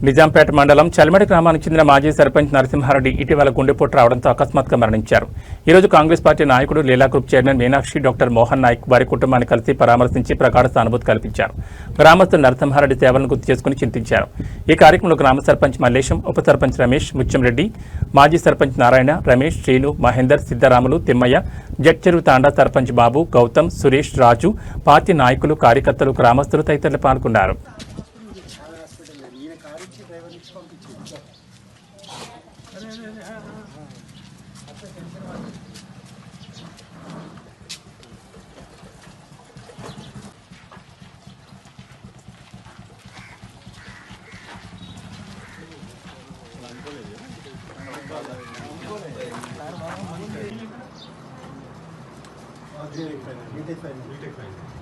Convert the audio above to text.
నిజాంపేట మండలం చల్మడి గ్రామానికి చెందిన మాజీ సర్పంచ్ నరసింహారెడ్డి ఇటీవల గుండెపోటు రావడంతో అకస్మాత్తుగా మరణించారు. ఈ రోజు కాంగ్రెస్ పార్టీ నాయకుడు Leela group chairman Meenakshi, doctor Mohan Nayak వారి కుటుంబాన్ని కలిసి పరామర్శించి ప్రగాఢ సానుభూతి కల్పించారు. గ్రామస్తులు నరసింహారెడ్డి సేవలను గుర్తు చేసుకుని చింతించారు. ఈ కార్యక్రమంలో గ్రామ సర్పంచ్ మల్లేశం, ఉప సర్పంచ్ రమేష్, ముత్యంరెడ్డి, మాజీ సర్పంచ్ నారాయణ, రమేష్, శ్రీను, మహేందర్, సిద్దరాములు, తిమ్మయ్య, జడ్చెరువు తాండా సర్పంచ్ బాబు, గౌతమ్, సురేష్, రాజు, పార్టీ నాయకులు, కార్యకర్తలు, గ్రామస్తులు తదితరులు పాల్గొన్నారు. BTech final.